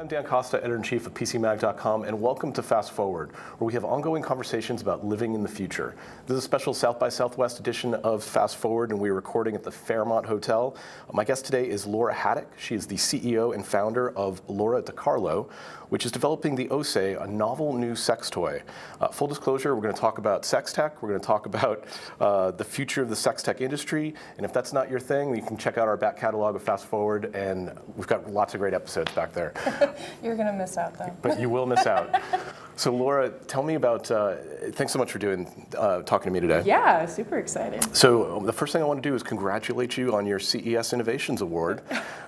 I'm Dan Costa, editor-in-chief of PCMag.com, and welcome to Fast Forward, where we have ongoing conversations about living in the future. This is a special South by Southwest edition of Fast Forward, and we're recording at the Fairmont Hotel. My guest today is Lora Haddock. She is the CEO and founder of Lora Dicarlo, which is developing the Ose, a novel new sex toy. Full disclosure, we're going to talk about Sextech. We're going to talk about the future of the Sextech industry, and if that's not your thing, you can check out our back catalog of Fast Forward, and we've got lots of great episodes back there. You're going to miss out, though. But you will miss out. So Lora, tell me about, thanks so much for talking to me today. Yeah, super excited. So the first thing I want to do is congratulate you on your CES Innovations Award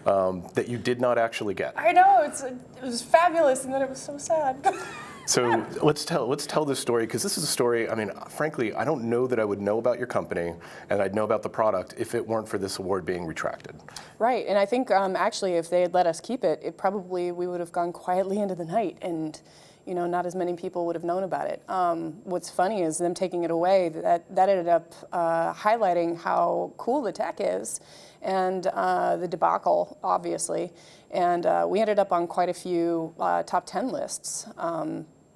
that you did not actually get. I know, it was fabulous, and then it was so sad. So let's tell this story, because this is a story, I mean, frankly, I don't know that I would know about your company and I'd know about the product if it weren't for this award being retracted. Right, and I think actually if they had let us keep it, we would have gone quietly into the night, and not as many people would have known about it. What's funny is them taking it away, that ended up highlighting how cool the tech is, and the debacle, obviously. And we ended up on quite a few top 10 lists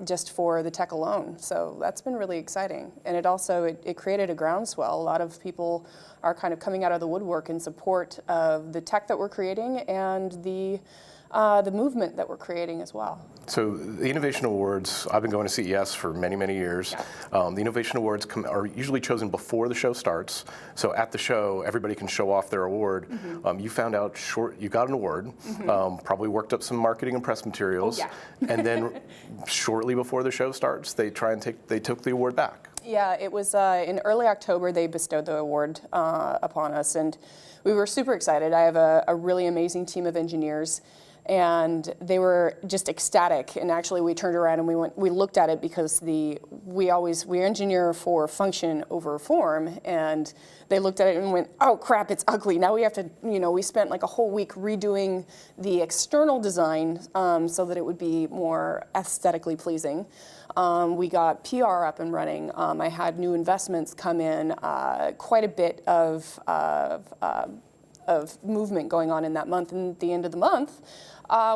just for the tech alone. So that's been really exciting. And it created a groundswell. A lot of people are kind of coming out of the woodwork in support of the tech that we're creating and the movement that we're creating as well. So the Innovation Awards, I've been going to CES for many, many years. Yeah. The Innovation Awards are usually chosen before the show starts. So at the show, everybody can show off their award. Mm-hmm. You found out you got an award, mm-hmm. Probably worked up some marketing and press materials. Oh, yeah. And then shortly before the show starts, they took the award back. Yeah, it was in early October they bestowed the award upon us, and we were super excited. I have a really amazing team of engineers, and they were just ecstatic. And actually, we turned around and we looked at it because we engineer for function over form, and they looked at it and went, "Oh crap, it's ugly." Now we have to, we spent like a whole week redoing the external design so that it would be more aesthetically pleasing. We got PR up and running. I had new investments come in, quite a bit of movement going on in that month. And at the end of the month,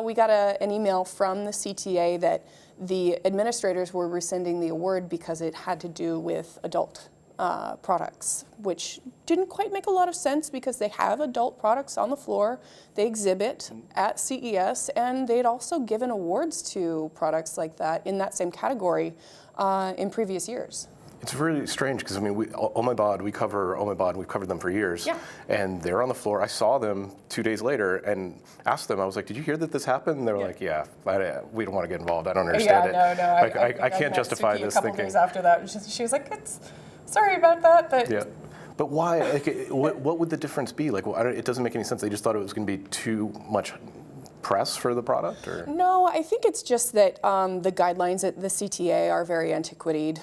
we got an email from the CTA that the administrators were rescinding the award because it had to do with adult products, which didn't quite make a lot of sense because they have adult products on the floor. They exhibit at CES, and they'd also given awards to products like that in that same category in previous years. It's really strange because, I mean, we cover Oh My Bod, we've covered them for years. Yeah. And they're on the floor. I saw them 2 days later and asked them, I was like, "Did you hear that this happened?" And they were like, "Yeah, we don't want to get involved. I don't understand it." No, I can't justify this thinking. A couple days after that, she was like, "Sorry about that," but. Yeah. But why? Like, what would the difference be? Like, it doesn't make any sense. They just thought it was going to be too much press for the product, or? No, I think it's just that the guidelines at the CTA are very antiquated.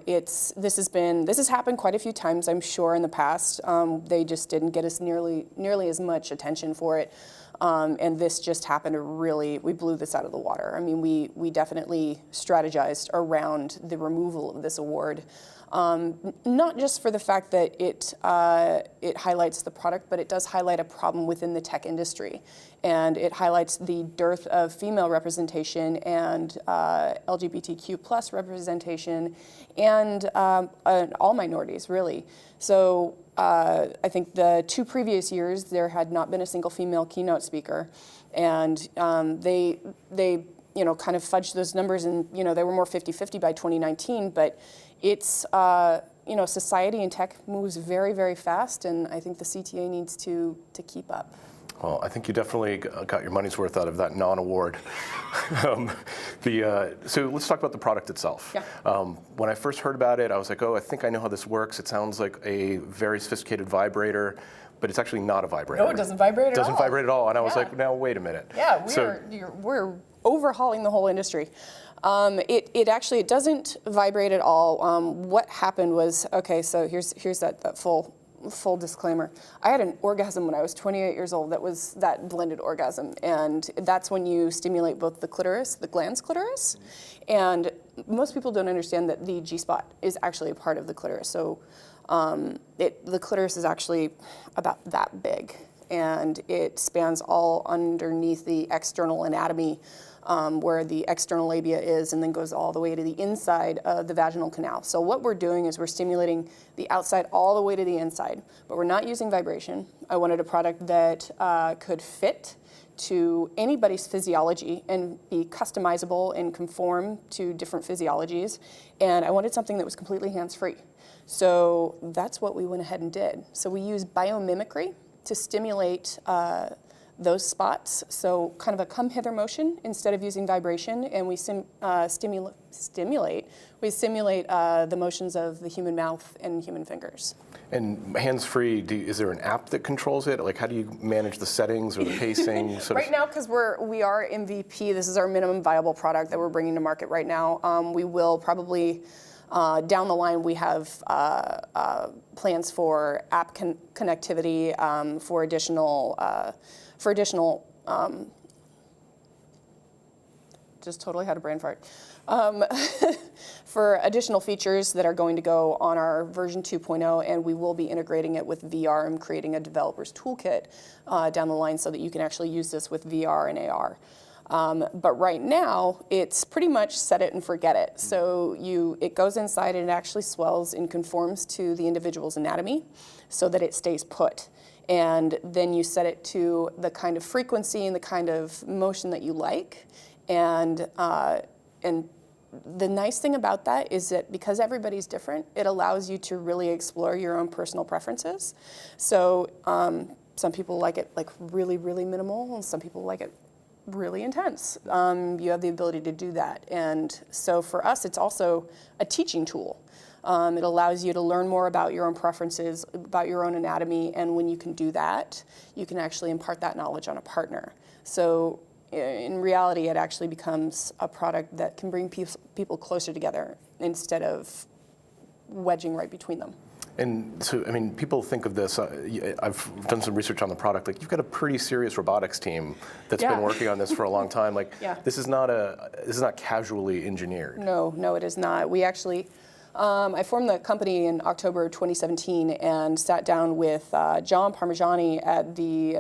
This has happened quite a few times, I'm sure, in the past. They just didn't get us nearly as much attention for it. And this just happened to we blew this out of the water. I mean, we definitely strategized around the removal of this award. Not just for the fact that it highlights the product, but it does highlight a problem within the tech industry. And it highlights the dearth of female representation and LGBTQ plus representation and all minorities, really. So I think the 2 previous years, there had not been a single female keynote speaker. And they kind of fudged those numbers, and, they were more 50-50 by 2019, but it's, society and tech moves very, very fast, and I think the CTA needs to keep up. Well, I think you definitely got your money's worth out of that non-award. So let's talk about the product itself. Yeah. When I first heard about it, I was like, I think I know how this works. It sounds like a very sophisticated vibrator, but it's actually not a vibrator. No, it doesn't vibrate at all. It doesn't vibrate at all. And I was like, now, wait a minute. Yeah, we're overhauling the whole industry. It doesn't vibrate at all. What happened was, so here's that full disclaimer. I had an orgasm when I was 28 years old. That was that blended orgasm, and that's when you stimulate both the clitoris, the glans clitoris, and most people don't understand that the G-spot is actually a part of the clitoris. So the clitoris is actually about that big. and it spans all underneath the external anatomy, where the external labia is, and then goes all the way to the inside of the vaginal canal. So what we're doing is we're stimulating the outside all the way to the inside, but we're not using vibration. I wanted a product that could fit to anybody's physiology and be customizable and conform to different physiologies. And I wanted something that was completely hands-free. So that's what we went ahead and did. So we use biomimicry to stimulate those spots. So kind of a come hither motion instead of using vibration, and we simulate the motions of the human mouth and human fingers. And hands-free, is there an app that controls it? Like, how do you manage the settings or the pacing? Right now, because we are MVP, this is our minimum viable product that we're bringing to market right now. We will probably, down the line, we have plans for app connectivity, for additional, just totally had a brain fart. For additional features that are going to go on our version 2.0, and we will be integrating it with VR and creating a developer's toolkit down the line so that you can actually use this with VR and AR. But right now, it's pretty much set it and forget it. So it goes inside and it actually swells and conforms to the individual's anatomy so that it stays put. And then you set it to the kind of frequency and the kind of motion that you like. And the nice thing about that is that because everybody's different, it allows you to really explore your own personal preferences. So some people like it like really, really minimal, and some people like it really intense. You have the ability to do that. And so for us, it's also a teaching tool. It allows you to learn more about your own preferences, about your own anatomy, and when you can do that, you can actually impart that knowledge on a partner. So in reality, it actually becomes a product that can bring people closer together instead of wedging right between them. And so, I mean, people think of this, I've done some research on the product, like you've got a pretty serious robotics team that's been working on this for a long time. Like, this is not casually engineered. No, it is not. We actually, I formed the company in October 2017 and sat down with John Parmigiani at the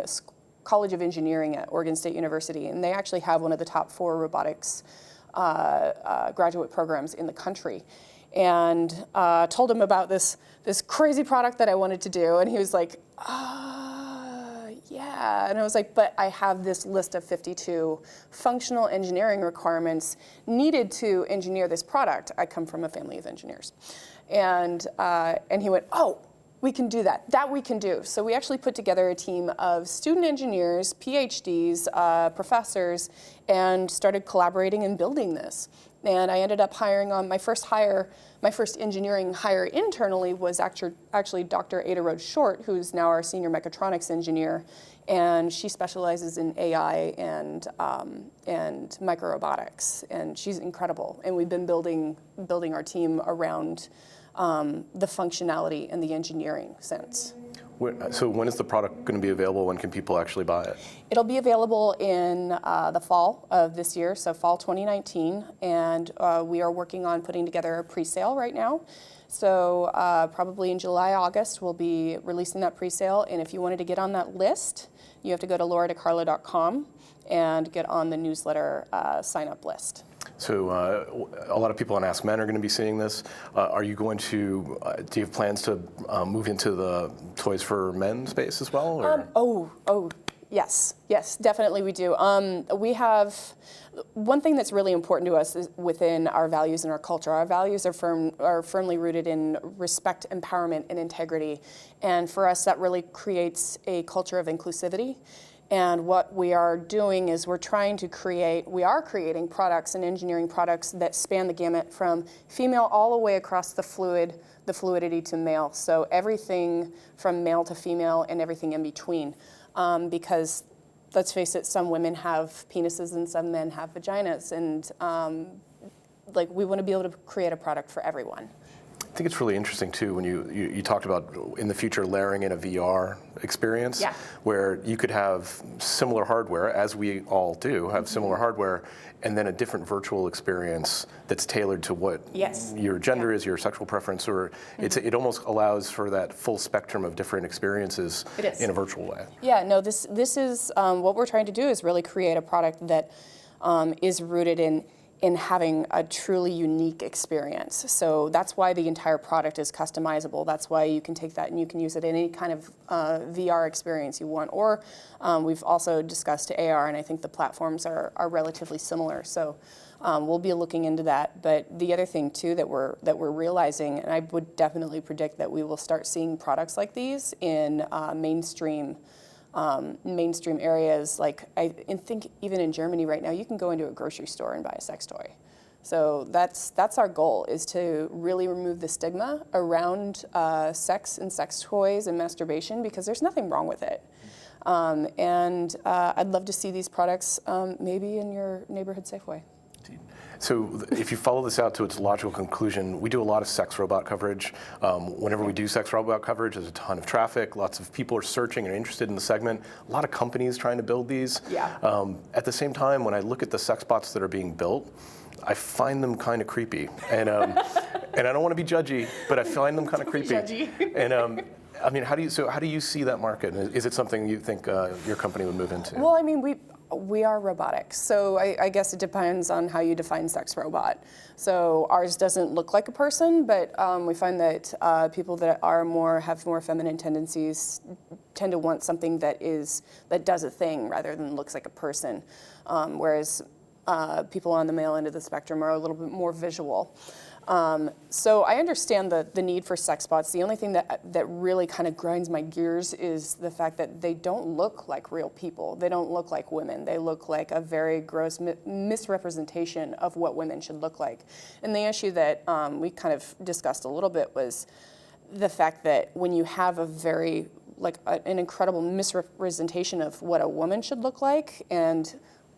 College of Engineering at Oregon State University, and they actually have one of the top 4 robotics graduate programs in the country. And told him about this crazy product that I wanted to do, and he was like, yeah. And I was like, but I have this list of 52 functional engineering requirements needed to engineer this product. I come from a family of engineers. And he went, oh, we can do that. That we can do. So we actually put together a team of student engineers, PhDs, professors, and started collaborating and building this. And I ended up hiring on my first engineering hire internally was actually Dr. Ada Rhodes Short, who's now our senior mechatronics engineer, and she specializes in AI and microrobotics, and she's incredible. And we've been building our team around the functionality and the engineering sense. So when is the product going to be available? When can people actually buy it? It'll be available in the fall of this year, so fall 2019, and we are working on putting together a pre-sale right now. So probably in July, August, we'll be releasing that pre-sale, and if you wanted to get on that list, you have to go to LoraDicarlo.com and get on the newsletter sign-up list. So a lot of people on Ask Men are going to be seeing this. Are you going to, do you have plans to move into the Toys for Men space as well? Or? Yes, definitely we do. We have, one thing that's really important to us is within our values and our culture. Our values are firmly rooted in respect, empowerment, and integrity. And for us, that really creates a culture of inclusivity. And what we are doing is we are creating products and engineering products that span the gamut from female all the way across the fluidity to male. So everything from male to female and everything in between. Because let's face it, some women have penises and some men have vaginas. And we want to be able to create a product for everyone. I think it's really interesting too when you talked about in the future layering in a VR experience, where you could have similar hardware, as we all do have similar hardware, and then a different virtual experience that's tailored to what your gender is, your sexual preference, or it almost allows for that full spectrum of different experiences in a virtual way. Yeah, no, this is what we're trying to do is really create a product that is rooted in having a truly unique experience. So that's why the entire product is customizable. That's why you can take that and you can use it in any kind of VR experience you want. Or we've also discussed AR, and I think the platforms are relatively similar. So we'll be looking into that. But the other thing too that we're realizing, and I would definitely predict that we will start seeing products like these in mainstream areas. Like I think even in Germany right now, you can go into a grocery store and buy a sex toy. So that's our goal, is to really remove the stigma around sex and sex toys and masturbation, because there's nothing wrong with it. And I'd love to see these products maybe in your neighborhood Safeway. So if you follow this out to its logical conclusion, we do a lot of sex robot coverage. Whenever we do sex robot coverage, there's a ton of traffic. Lots of people are searching and interested in the segment. A lot of companies trying to build these. At the same time, when I look at the sex bots that are being built, I find them kind of creepy. And and I don't want to be judgy, but I find them kind of creepy. And I mean, how do you see that market? Is it something you think your company would move into? Well, I mean, we are robotic, so I guess it depends on how you define sex robot. So ours doesn't look like a person, but we find that people that have more feminine tendencies tend to want something that does a thing rather than looks like a person, whereas people on the male end of the spectrum are a little bit more visual. So I understand the need for sex bots. The only thing that really kind of grinds my gears is the fact that they don't look like real people. They don't look like women. They look like a very gross misrepresentation of what women should look like. And the issue that we kind of discussed a little bit was the fact that when you have an incredible misrepresentation of what a woman should look like, and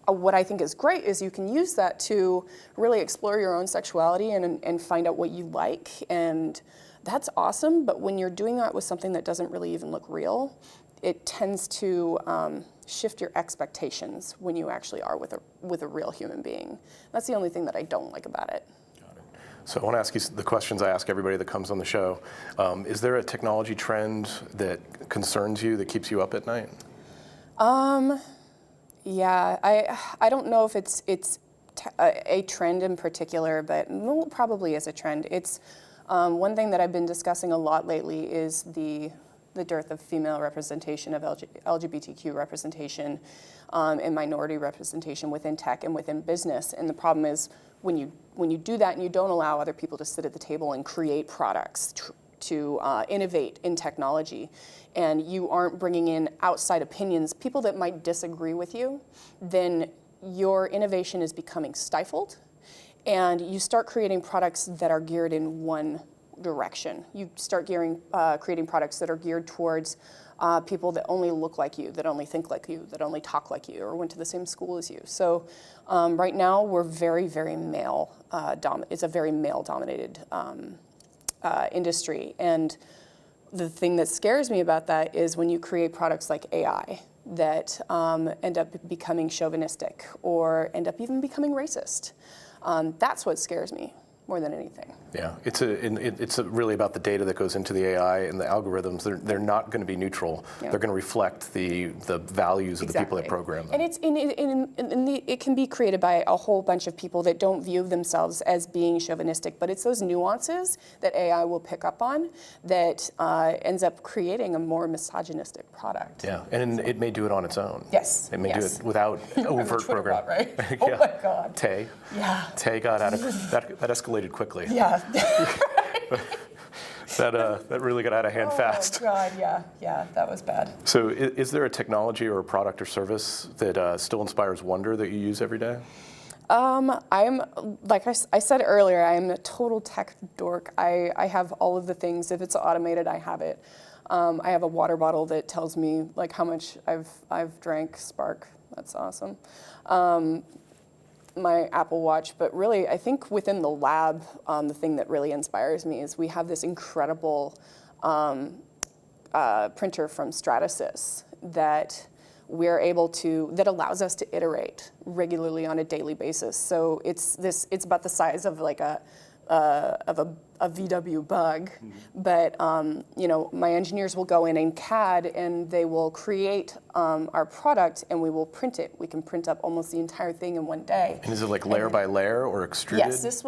what I think is great is you can use that to really explore your own sexuality and find out what you like, and that's awesome. But when you're doing that with something that doesn't really even look real, it tends to shift your expectations when you actually are with a real human being. That's the only thing that I don't like about it. Got it. So I want to ask you the questions I ask everybody that comes on the show. Is there a technology trend that concerns you, that keeps you up at night? Yeah, I don't know if it's a trend in particular, but probably is a trend. It's one thing that I've been discussing a lot lately is the dearth of female representation, of LGBTQ representation, and minority representation within tech and within business. And the problem is when you do that and you don't allow other people to sit at the table and create products, to innovate in technology, and you aren't bringing in outside opinions, people that might disagree with you, then your innovation is becoming stifled, and you start creating products that are geared in one direction. You start creating products that are geared towards people that only look like you, that only think like you, that only talk like you, or went to the same school as you. So right now we're very, very male. It's a very male-dominated industry, and the thing that scares me about that is when you create products like AI that end up becoming chauvinistic or end up even becoming racist. That's what scares me more than anything. Yeah, it's really about the data that goes into the AI and the algorithms. They're not going to be neutral. Yeah. They're going to reflect the values of the people that program them. And it can be created by a whole bunch of people that don't view themselves as being chauvinistic, but it's those nuances that AI will pick up on that ends up creating a more misogynistic product. Yeah, and it may do it on its own. Yes. It may do it without overt program. Bot, right? Yeah. Oh my God. Tay. Yeah. Tay got out of that escalated quickly. Yeah. That really got out of hand fast. Oh God, yeah, that was bad. So is there a technology or a product or service that still inspires wonder that you use every day? I'm, like I said earlier, I am a total tech dork. I have all of the things. If it's automated, I have it. I have a water bottle that tells me like how much I've drank. Spark, that's awesome. my Apple Watch, but really, I think within the lab, the thing that really inspires me is we have this incredible printer from Stratasys that that allows us to iterate regularly on a daily basis. So it's about the size of like a VW Bug, but my engineers will go in CAD and they will create our product and we will print it. We can print up almost the entire thing in one day. And is it like layer by layer or extruded? Yes, this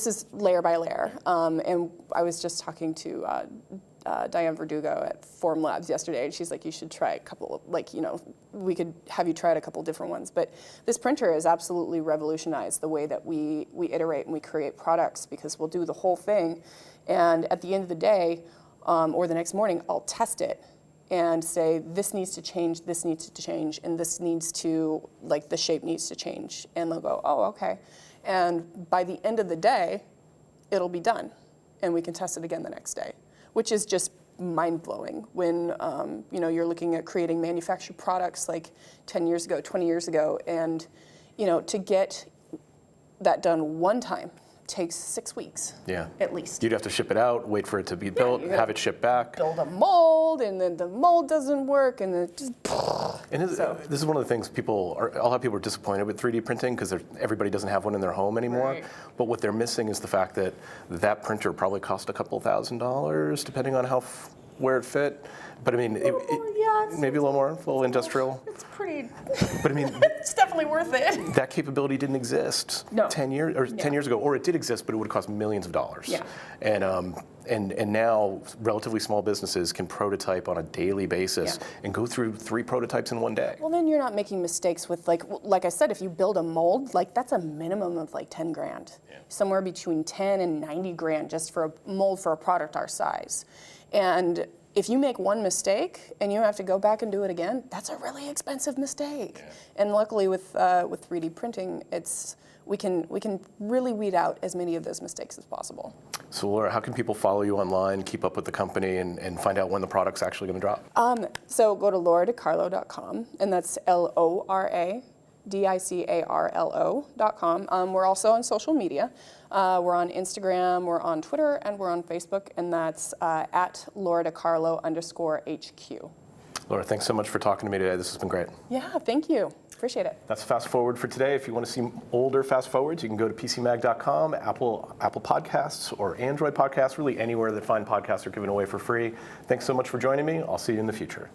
is layer by layer. And I was just talking to Diane Verdugo at Form Labs yesterday, and she's like, you should try a couple of, we could have you try a couple different ones. But this printer has absolutely revolutionized the way that we iterate and we create products, because we'll do the whole thing, and at the end of the day, or the next morning, I'll test it and say, this needs to change, and this needs to, the shape needs to change. And they'll go, oh, okay. And by the end of the day, it'll be done, and we can test it again the next day, which is just mind-blowing when you're looking at creating manufactured products like 10 years ago, 20 years ago, and to get that done one time takes 6 weeks, at least. You'd have to ship it out, wait for it to be built, have it shipped back. Build a mold, and then the mold doesn't work, and then just. And this is one of the things a lot of people are disappointed with 3D printing because everybody doesn't have one in their home anymore. Right. But what they're missing is the fact that that printer probably cost a couple $1,000s, depending on where it fit. But I mean, maybe a little more, a little industrial. It's pretty. But I mean, it's definitely worth it. that capability didn't exist 10 years ago, or it did exist, but it would have cost millions of dollars. Yeah. And now relatively small businesses can prototype on a daily basis and go through 3 prototypes in one day. Well, then you're not making mistakes with like I said, if you build a mold, that's a minimum of 10 grand, somewhere between 10 and 90 grand just for a mold for a product our size. And if you make one mistake and you have to go back and do it again, that's a really expensive mistake. Yeah. And luckily with 3D printing, we can really weed out as many of those mistakes as possible. So Laura, how can people follow you online, keep up with the company, and find out when the product's actually going to drop? So go to LoraDicarlo.com, and that's LoraDicarlo.com. We're also on social media. We're on Instagram, we're on Twitter, and we're on Facebook, and that's at LoraDicarlo_HQ. Laura, thanks so much for talking to me today. This has been great. Yeah, thank you. Appreciate it. That's Fast Forward for today. If you want to see older Fast Forwards, you can go to PCMag.com, Apple Podcasts, or Android Podcasts, really anywhere that fine podcasts are given away for free. Thanks so much for joining me. I'll see you in the future.